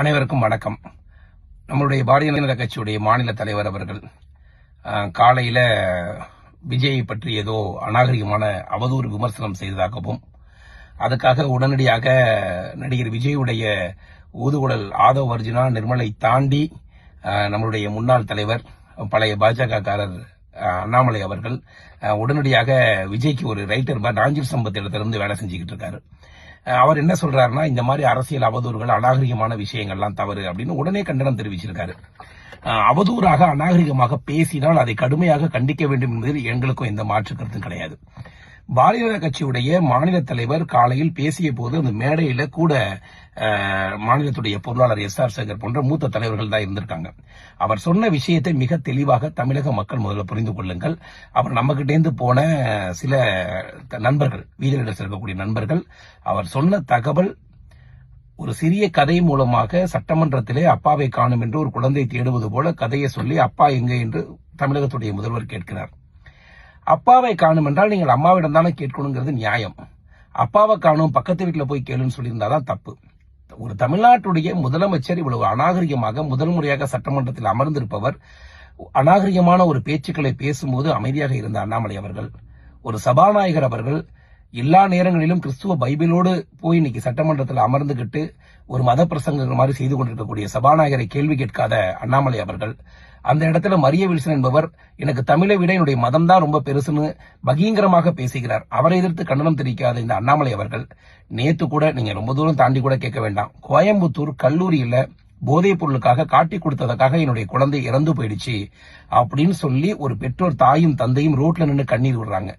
அனைவருக்கும் வணக்கம். நம்மளுடைய பாரதிய ஜனதா கட்சியுடைய மாநில தலைவர் அவர்கள் காலையில விஜயை பற்றி ஏதோ அநாகரிகமான அவதூறு விமர்சனம் செய்ததாகவும், அதுக்காக உடனடியாக நடிகர் விஜயுடைய ஊதுகுழல் ஆதவ் அர்ஜுனா நிர்மலை தாண்டி நம்மளுடைய முன்னாள் தலைவர் பழைய பாஜகக்காரர் அண்ணாமலை அவர்கள் உடனடியாக விஜய்க்கு ஒரு ரைட்டர் நாஞ்சில் சம்பத் இடத்திலிருந்து வேலை செஞ்சுக்கிட்டு இருக்காரு. அவர் என்ன சொல்றாருன்னா, இந்த மாதிரி அரசியல் அவதூறுகள் அநாகரிகமான விஷயங்கள்லாம் தவறு அப்படின்னு உடனே கண்டனம் தெரிவிச்சிருக்காரு. அவதூறாக அநாகரிகமாக பேசினால் அதை கடுமையாக கண்டிக்க வேண்டும் என்பதில் எங்களுக்கும் எந்த மாற்று கருத்தும் கிடையாது. பாரதிய ஜனதா கட்சியுடைய மாநில தலைவர் காலையில் பேசிய போது அந்த மேடையில கூட மாநிலத்துடைய பொருளாளர் SR சேகர் போன்ற மூத்த தலைவர்கள் தான் இருந்திருக்காங்க. அவர் சொன்ன விஷயத்தை மிக தெளிவாக தமிழக மக்கள் முதல்ல புரிந்து கொள்ளுங்கள். அவர் நம்ம கிட்டேந்து போன சில நண்பர்கள், வீரர்கள் இருக்கக்கூடிய நண்பர்கள், அவர் சொன்ன தகவல் ஒரு சிறிய கதை மூலமாக சட்டமன்றத்திலே அப்பாவை காணும் என்று ஒரு குழந்தை தேடுவது போல கதையை சொல்லி அப்பா எங்கே என்று தமிழகத்துடைய முதல்வர் கேட்கிறார். அப்பாவை காணும் என்றால் நீங்கள் அம்மாவிடம் தானே கேட்கணுங்கிறது நியாயம். அப்பாவை காணும் பக்கத்து வீட்டில் போய் கேளுன்னு சொல்லியிருந்தாதான் தப்பு. ஒரு தமிழ்நாட்டுடைய முதலமைச்சர் இவ்வளவு அநாகரிகமாக முதல் முறையாக சட்டமன்றத்தில் அமர்ந்திருப்பவர் அநாகரிகமான ஒரு பேச்சுக்களை பேசும்போது அமைதியாக இருந்த அண்ணாமலை அவர்கள், ஒரு சபாநாயகர் அவர்கள் எல்லா நேரங்களிலும் கிறிஸ்துவ பைபிளோடு போய் இன்னைக்கு சட்டமன்றத்தில் அமர்ந்துகிட்டு ஒரு மத பிரசங்கங்கள் மாதிரி செய்து கொண்டிருக்கக்கூடிய சபாநாயகரை கேள்வி கேட்காத அண்ணாமலை அவர்கள், அந்த இடத்துல மரிய வில்சன் என்பவர் எனக்கு தமிழை விட என்னுடைய மதம் தான் ரொம்ப பெருசுன்னு பகீங்கரமாக பேசுகிறார். அவரை எதிர்த்து கண்டனம் தெரிவிக்காத இந்த அண்ணாமலை அவர்கள் நேத்து கூட, நீங்க ரொம்ப தூரம் தாண்டி கூட கேட்க வேண்டாம், கோயம்புத்தூர் கல்லூரியில போதைப் பொருளுக்காக காட்டி கொடுத்ததுக்காக என்னுடைய குழந்தை இறந்து போயிடுச்சு அப்படின்னு சொல்லி ஒரு பெற்றோர் தாயும் தந்தையும் ரோட்ல நின்று கண்ணீர் விடுறாங்க.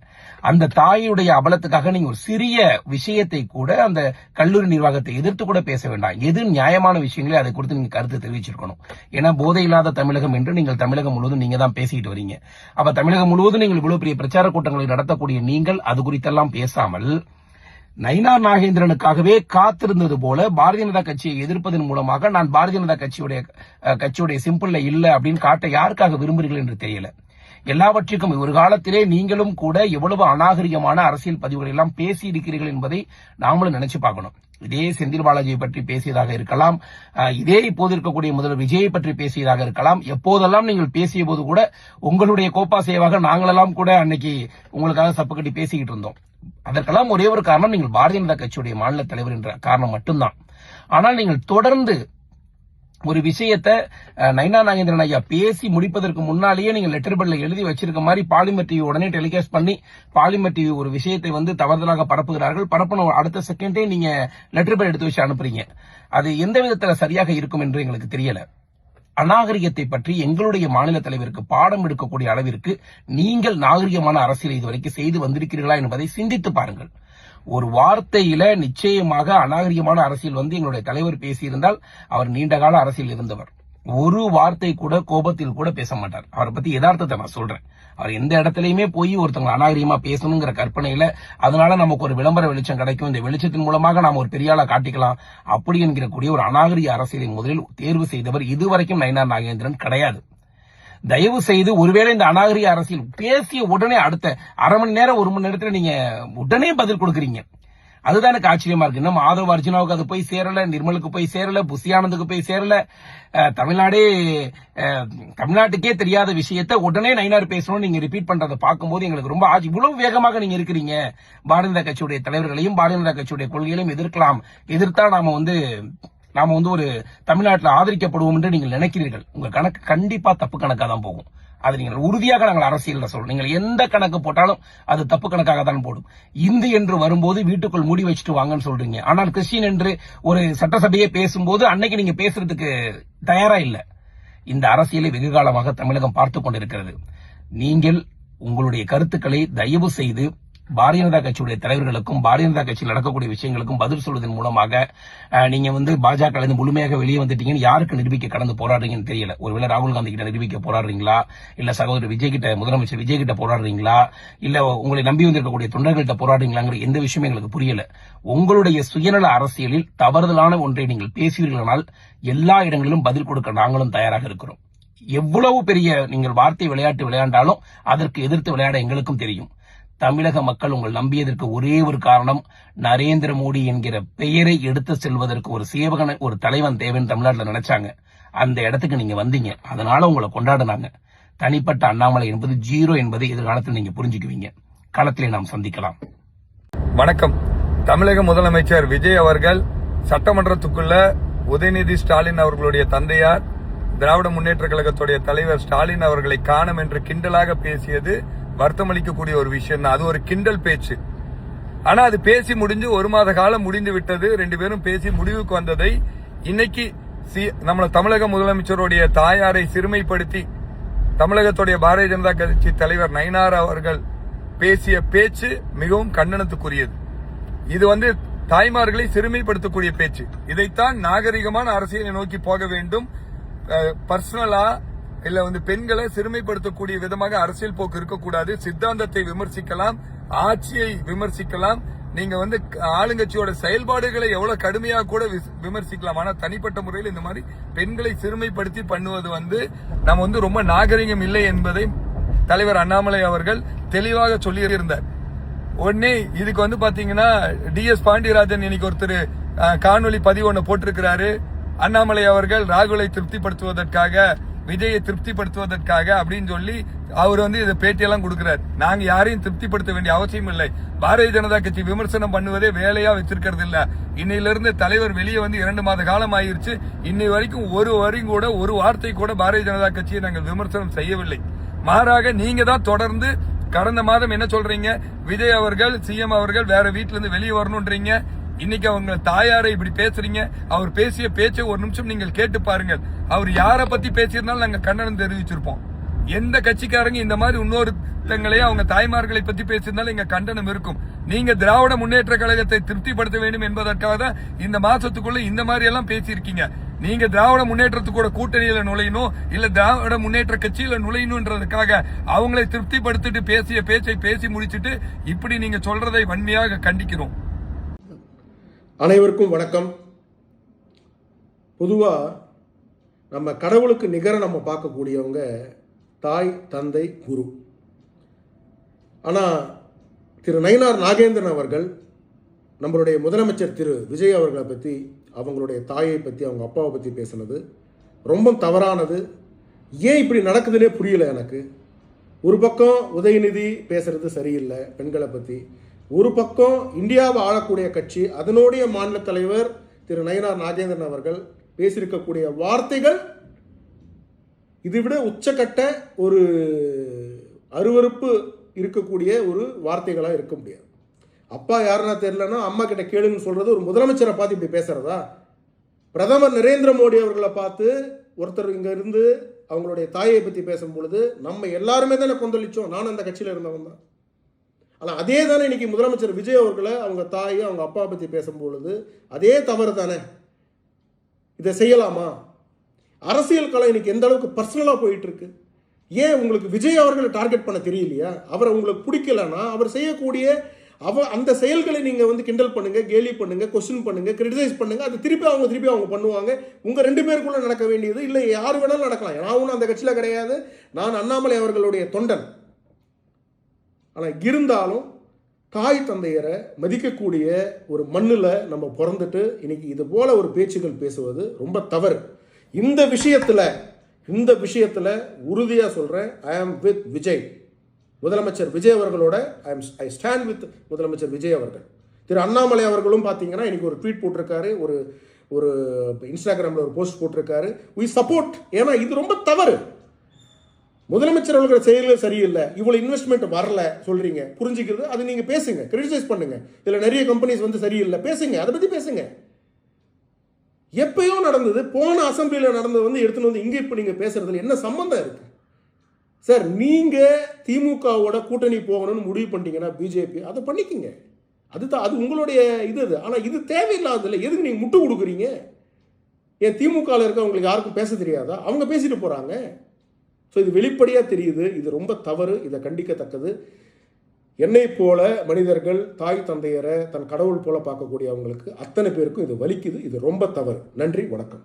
அந்த தாயுடைய அபலத்துக்காக நீங்க ஒரு சிறிய விஷயத்தை கூட அந்த கல்லூரி நிர்வாகத்தை எதிர்த்து கூட பேச வேண்டாம். எது நியாயமான விஷயங்களே அதை குறித்து நீங்க கருத்து தெரிவிச்சிருக்கணும். ஏன்னா போதை இல்லாத தமிழகம் என்று நீங்கள் தமிழகம் முழுவதும் நீங்க தான் பேசிட்டு வரீங்க. அப்ப தமிழகம் முழுவதும் நீங்கள் இவ்வளவு பெரிய பிரச்சார கூட்டங்களை நடத்தக்கூடிய நீங்கள் அது குறித்தெல்லாம் பேசாமல் நயினார் நாகேந்திரனுக்காகவே காத்திருந்தது போல பாரதிய ஜனதா கட்சியை எதிர்ப்பதன் மூலமாக நான் பாரதிய ஜனதா கட்சியுடைய சிம்பிள்ல இல்ல அப்படின்னு காட்ட யாருக்காக விரும்புகிறீர்கள் என்று தெரியல. எல்லாவற்றிற்கும் ஒரு காலத்திலே நீங்களும் கூட எவ்வளவு அநாகரிகமான அரசியல் பதிவுகள் எல்லாம் பேசி இருக்கிறீர்கள் என்பதை நாமளும் நினைச்சு பார்க்கணும். இதே செந்தில் பாலாஜியை பற்றி பேசியதாக இருக்கலாம், இதே இப்போது இருக்கக்கூடிய முதல்வர் விஜயை பற்றி பேசியதாக இருக்கலாம். எப்போதெல்லாம் நீங்கள் பேசிய போது கூட உங்களுடைய கோப்பா சேவாக நாங்களெல்லாம் கூட அன்னைக்கு உங்களுக்காக சப்பு கட்டி பேசிக்கிட்டு இருந்தோம். அதற்கெல்லாம் ஒரே ஒரு காரணம், நீங்கள் பாரதிய ஜனதா கட்சியுடைய மாநில தலைவர் என்ற காரணம் மட்டும்தான். ஆனால் நீங்கள் தொடர்ந்து ஒரு விஷயத்தை நயினார் நாகேந்திரன் ஐயா பேசி முடிப்பதற்கு முன்னாலேயே நீங்க லெட்டர் பேட்ல எழுதி வச்சிருக்க மாதிரி பாலிமர் டிவி உடனே டெலிகாஸ்ட் பண்ணி பாலிமர் டிவி ஒரு விஷயத்தை தவறுதலாக பரப்புகிறார்கள். பரப்புன அடுத்த செகண்டே நீங்க லெட்டர் பேட் எடுத்து வச்சு அனுப்புறீங்க. அது எந்த விதத்துல சரியாக இருக்கும் என்று எங்களுக்கு தெரியல. அநாகரிகத்தை பற்றி எங்களுடைய மாநில தலைவருக்கு பாடம் எடுக்கக்கூடிய அளவிற்கு நீங்கள் நாகரிகமான அரசியல் இதுவரைக்கும் செய்து வந்திருக்கிறீர்களா என்பதை சிந்தித்து பாருங்கள். ஒரு வார்த்தையில நிச்சயமாக அநாகரிகமான அரசியல் எங்களுடைய தலைவர் பேசியிருந்தால் அவர் நீண்டகால அரசியல் இருந்தவர். ஒரு வார்த்தை கூட கோபத்தில் கூட பேச மாட்டார். அவரை பத்தி யதார்த்தத்தை நான் சொல்றேன். அவர் எந்த இடத்துலயுமே போய் ஒருத்தவங்க அநாகரிகமா பேசணுங்கிற கற்பனையில அதனால நமக்கு ஒரு விளம்பர வெளிச்சம் கிடைக்கும், இந்த வெளிச்சத்தின் மூலமாக நாம ஒரு பெரிய ஆளா காட்டிக்கலாம் அப்படி என்கிற கூடிய ஒரு அநாகரிக அரசியலை முதலில் தேர்வு செய்தவர் இதுவரைக்கும் நயினார் நாகேந்திரன் கிடையாது. தயவு செய்து ஒருவேளை இந்த அநாகரிக அரசியல் பேசிய உடனே அடுத்த அரை மணி நேரம் 1 மணி நேரத்துல நீங்க உடனே பதில் கொடுக்குறீங்க. அதுதான் எனக்கு ஆச்சரியமா இருக்கு. இன்னும் ஆதவ் அர்ஜுனாவுக்கு அது போய் சேரல, நிர்மலுக்கு போய் சேரல, புஷி ஆனந்துக்கு போய் சேரல. தமிழ்நாட்டுக்கே தெரியாத விஷயத்த உடனே நயினார் பேசணும் நீங்க ரிப்பீட் பண்றதை பார்க்கும்போது எங்களுக்கு ரொம்ப இவ்வளவு வேகமாக நீங்க இருக்கிறீங்க. பாரதிய ஜனதா கட்சியுடைய தலைவர்களையும் பாரதிய ஜனதா கட்சியுடைய கொள்கைகளையும் எதிர்த்தா நாம ஒரு தமிழ்நாட்டில் ஆதரிக்கப்படுவோம் என்று நீங்கள் நினைக்கிறீர்கள். உங்க கணக்கு கண்டிப்பா தப்பு கணக்கா தான் போகும். அது நீங்கள் உறுதியாக நாங்கள் அரசியல் சொல்றோம். நீங்கள் எந்த கணக்கு போட்டாலும் அது தப்பு கணக்காக தான் போடும். இந்து என்று வரும்போது வீட்டுக்குள் மூடி வச்சுட்டு வாங்கன்னு சொல்றீங்க. ஆனால் கிறிஸ்டின் என்று ஒரு சட்டசபையை பேசும்போது அன்னைக்கு நீங்க பேசுறதுக்கு தயாரா இல்ல. இந்த அரசியலை வெகு காலமாக தமிழகம் பார்த்து கொண்டிருக்கிறது. நீங்கள் உங்களுடைய கருத்துக்களை தயவு செய்து பாரதிய ஜனதா கட்சியுடைய தலைவர்களுக்கும் பாரதிய ஜனதா கட்சியில் நடக்கக்கூடிய விஷயங்களுக்கும் பதில் சொல்வதன் மூலமாக நீங்க பாஜக முழுமையாக வெளியே வந்துட்டீங்கன்னு யாருக்கு நிரூபிக்க கடந்து போராடுறீங்கன்னு தெரியல. ஒருவேளை ராகுல் காந்தி கிட்ட நிரூபிக்க போராடுறீங்களா, இல்ல சகோதரர் விஜய் கிட்ட, முதலமைச்சர் விஜய் கிட்ட போராடுறீங்களா, இல்ல உங்களை நம்பி வந்திருக்கக்கூடிய தொண்டர்கள்ட்ட போராடுறீங்களாங்கிற எந்த விஷயமும் எங்களுக்கு புரியல. உங்களுடைய சுயநல அரசியலில் தவறுதலான ஒன்றை நீங்கள் பேசுவீர்களானால் எல்லா இடங்களிலும் பதில் கொடுக்க நாங்களும் தயாராக இருக்கிறோம். எவ்வளவு பெரிய நீங்கள் வார்த்தை விளையாட்டு விளையாண்டாலும் அதற்கு எதிர்த்து விளையாட எங்களுக்கும் தெரியும். தமிழக மக்கள் உங்கள் நம்பியதற்கு ஒரே ஒரு காரணம், நரேந்திர மோடி என்கிற பெயரை எடுத்து செல்வதற்கு ஒரு சேவகன், ஒரு தலைவன் தேவைன்னு தமிழ்நாட்டில் நினைச்சாங்க. அந்த இடத்துக்கு நீங்க வந்தீங்க, அதனால உங்களை கொண்டாடினாங்க. தனிப்பட்ட அண்ணாமலை என்பது ஜீரோ என்பதை எதிர்காலத்தில் நீங்க புரிஞ்சுக்குவீங்க. களத்திலே நாம் சந்திக்கலாம். வணக்கம். தமிழக முதலமைச்சர் விஜய் அவர்கள் சட்டமன்றத்துக்குள்ள உதயநிதி ஸ்டாலின் அவர்களுடைய தந்தையார், திராவிட முன்னேற்ற கழகத்துடைய தலைவர் ஸ்டாலின் அவர்களை காணும் என்று கிண்டலாக பேசியது வருத்தமளிக்கக்கூடிய ஒரு விஷயம் தான். அது ஒரு கிண்டல் பேச்சு. ஆனா அது பேசி முடிஞ்சு 1 மாத காலம் முடிந்து விட்டது. 2 பேரும் பேசி முடிவுக்கு வந்ததை இன்னைக்கு நம்ம தமிழக முதலமைச்சருடைய தாயாரை சிறுமைப்படுத்தி தமிழகத்துடைய பாரதிய ஜனதா கட்சி தலைவர் நயினார் அவர்கள் பேசிய பேச்சு மிகவும் கண்டனத்துக்குரியது. இது தாய்மார்களை சிறுமைப்படுத்தக்கூடிய பேச்சு. இதைத்தான் நாகரிகமான அரசியலை நோக்கி போக வேண்டும். பர்சனலா இல்ல பெண்களை சிறுமைப்படுத்தக்கூடிய விதமாக அரசியல் போக்கு இருக்கக்கூடாது. சித்தாந்தத்தை விமர்சிக்கலாம், ஆட்சியை விமர்சிக்கலாம், நீங்க ஆளுங்கட்சியோட செயல்பாடுகளை எவ்வளவு கடுமையாக கூட விமர்சிக்கலாம். ஆனா தனிப்பட்ட முறையில் இந்த மாதிரி பெண்களை சிறுமைப்படுத்தி பண்ணுவது நம்ம ரொம்ப நாகரிகம் இல்லை என்பதை தலைவர் அண்ணாமலை அவர்கள் தெளிவாக சொல்லியிருந்தார். உடனே இதுக்கு பாத்தீங்கன்னா DS பாண்டியராஜன் இன்னைக்கு ஒருத்தர் காணொலி பதிவு ஒன்று போட்டிருக்கிறாரு. அண்ணாமலை அவர்கள் ராகுலை திருப்திப்படுத்துவதற்காக, விஜயை திருப்திப்படுத்துவதற்காக அப்படின்னு சொல்லி அவர் இதை பேட்டியெல்லாம் கொடுக்கிறார். நாங்க யாரையும் திருப்திப்படுத்த வேண்டிய அவசியம் இல்லை. பாரதிய ஜனதா கட்சி விமர்சனம் பண்ணுவதே வேலையா வச்சிருக்கிறது இல்ல. இன்னையிலிருந்து தலைவர் வெளியே 2 மாத காலம் ஆயிருச்சு. இன்னை வரைக்கும் ஒரு வரையும் கூட, ஒரு வார்த்தை கூட பாரதிய ஜனதா கட்சியை நாங்கள் விமர்சனம் செய்யவில்லை. மாறாக நீங்க தான் தொடர்ந்து கடந்த மாதம் என்ன சொல்றீங்க, விஜய் அவர்கள் சிஎம் அவர்கள் வேற வீட்டுல இருந்து வெளியே வரணும்ன்றீங்க. இன்னைக்கு அவங்க தாயாரை இப்படி பேசுறீங்க. அவர் பேசிய பேச்சை ஒரு நிமிஷம் நீங்கள் கேட்டு பாருங்கள். அவர் யாரை பத்தி பேசியிருந்தாலும் நாங்க கண்டனம் தெரிவிச்சிருப்போம். எந்த கட்சிக்காரங்க இந்த மாதிரி இன்னொருத்தங்களையும் அவங்க தாய்மார்களை பத்தி பேசியிருந்தாலும் எங்க கண்டனம் இருக்கும். நீங்க திராவிட முன்னேற்ற கழகத்தை திருப்திப்படுத்த வேண்டும் என்பதற்காக தான் இந்த மாசத்துக்குள்ள இந்த மாதிரி எல்லாம் பேசியிருக்கீங்க. நீங்க திராவிட முன்னேற்றத்துக்கூட கூட்டணியில நுழையணும், இல்ல திராவிட முன்னேற்ற கட்சியில நுழையணும்ன்றதுக்காக அவங்களை திருப்திப்படுத்திட்டு பேசிய பேச்சை பேசி முடிச்சுட்டு இப்படி நீங்க சொல்றதை வன்மையாக கண்டிக்கிறோம். அனைவருக்கும் வணக்கம். பொதுவா நம்ம கடவுளுக்கு நிகர நம்ம பார்க்கக்கூடியவங்க தாய், தந்தை, குரு. ஆனால் திரு நயினார் நாகேந்திரன் அவர்கள் நம்மளுடைய முதலமைச்சர் திரு விஜய் அவர்களை பற்றி, அவங்களுடைய தாயை பற்றி, அவங்க அப்பாவை பற்றி பேசுனது ரொம்ப தவறானது. ஏன் இப்படி நடக்குதுன்னே புரியல எனக்கு. ஒரு பக்கம் உதயநிதி பேசுறது சரியில்லை பெண்களை பற்றி, ஒரு பக்கம் இந்தியாவை ஆளக்கூடிய கட்சி அதனுடைய மாநில தலைவர் திரு நயினார் நாகேந்திரன் அவர்கள் பேசியிருக்கக்கூடிய வார்த்தைகள் இதைவிட உச்சக்கட்ட ஒரு அருவருப்பு இருக்கக்கூடிய ஒரு வார்த்தைகளாக இருக்க முடியாது. அப்பா யாருன்னா தெரியலன்னா அம்மா கிட்ட கேளுங்கன்னு சொல்றது ஒரு முதலமைச்சரை பார்த்து இப்படி பேசுறதா? பிரதமர் நரேந்திர மோடி அவர்களை பார்த்து ஒருத்தர் இங்க இருந்து அவங்களுடைய தாயை பற்றி பேசும் பொழுது நம்ம எல்லாருமே தானே கொந்தளிச்சோம். நானும் அந்த கட்சியில் இருந்தவன் தான். ஆனால் அதே தானே இன்னைக்கு முதலமைச்சர் விஜய் அவர்களை அவங்க தாயை, அவங்க அப்பா பற்றி பேசும்பொழுது அதே தவறு தானே. இதை செய்யலாமா? அரசியல் களம் இன்னைக்கு எந்த அளவுக்கு பர்சனலாக போயிட்டு இருக்கு. ஏன் உங்களுக்கு விஜய் அவர்களை டார்கெட் பண்ண தெரியலையா? அவரை உங்களுக்கு பிடிக்கலன்னா அவர் செய்யக்கூடிய அந்த செயல்களை நீங்கள் கிண்டல் பண்ணுங்க, கேலி பண்ணுங்க, கொஸ்டின் பண்ணுங்க, கிரிட்டிசைஸ் பண்ணுங்க. அது திருப்பி அவங்க பண்ணுவாங்க. உங்கள் 2 பேருக்குள்ள நடக்க வேண்டியது இல்லை, யார் வேணாலும் நடக்கலாம். நான் ஒன்றும் அந்த கட்சியில் கிடையாது. நான் அண்ணாமலை அவர்களுடைய தொண்டன். ஆனால் இருந்தாலும் தாய் தந்தையரை மதிக்கக்கூடிய ஒரு மண்ணில் நம்ம பிறந்துட்டு இன்னைக்கு இது போல ஒரு பேச்சுகள் பேசுவது ரொம்ப தவறு. இந்த விஷயத்தில் உறுதியாக சொல்கிறேன், ஐ ஆம் வித் விஜய். முதலமைச்சர் விஜய் அவர்களோட ஐ ஸ்டாண்ட் வித் முதலமைச்சர் விஜய் அவர்கள். திரு அண்ணாமலை அவர்களும் பார்த்தீங்கன்னா இன்னைக்கு ஒரு ட்வீட் போட்டிருக்காரு, ஒரு இன்ஸ்டாகிராமில் ஒரு போஸ்ட் போட்டிருக்காரு. We support. ஏன்னா இது ரொம்ப தவறு. முதலமைச்சர் அவர்கள் செயல்கள் சரியில்லை, இவ்வளோ இன்வெஸ்ட்மெண்ட் வரல சொல்றீங்க, புரிஞ்சுக்கிறது. அது நீங்க பேசுங்க, கிரிட்டிசைஸ் பண்ணுங்க. இதில் நிறைய கம்பெனிஸ் சரியில்லை, பேசுங்க, அதை பற்றி பேசுங்க. எப்பயோ நடந்தது, போன அசம்பிளியில் நடந்தது எடுத்துன்னு இங்கே இப்போ நீங்கள் பேசுறதுல என்ன சம்பந்தம் இருக்கு சார்? நீங்க திமுகவோட கூட்டணி போகணும்னு முடிவு பண்ணிட்டீங்கன்னா பிஜேபி அதை பண்ணிக்கங்க. அது உங்களுடைய இது. ஆனால் இது தேவையில்லாததில்லை. எதுக்கு நீங்கள் முட்டு கொடுக்குறீங்க? ஏன் திமுகவில் இருக்கவங்களுக்கு யாருக்கும் பேச தெரியாதா? அவங்க பேசிட்டு போறாங்க. ஸோ இது வெளிப்படையாக தெரியுது. இது ரொம்ப தவறு. இதை கண்டிக்கத்தக்கது. என்னை போல மனிதர்கள் தாய் தந்தையரை தன் கடவுள் போல பார்க்கக்கூடிய அவங்களுக்கு அத்தனை பேருக்கும் இது வலிக்குது. இது ரொம்ப தவறு. நன்றி, வணக்கம்.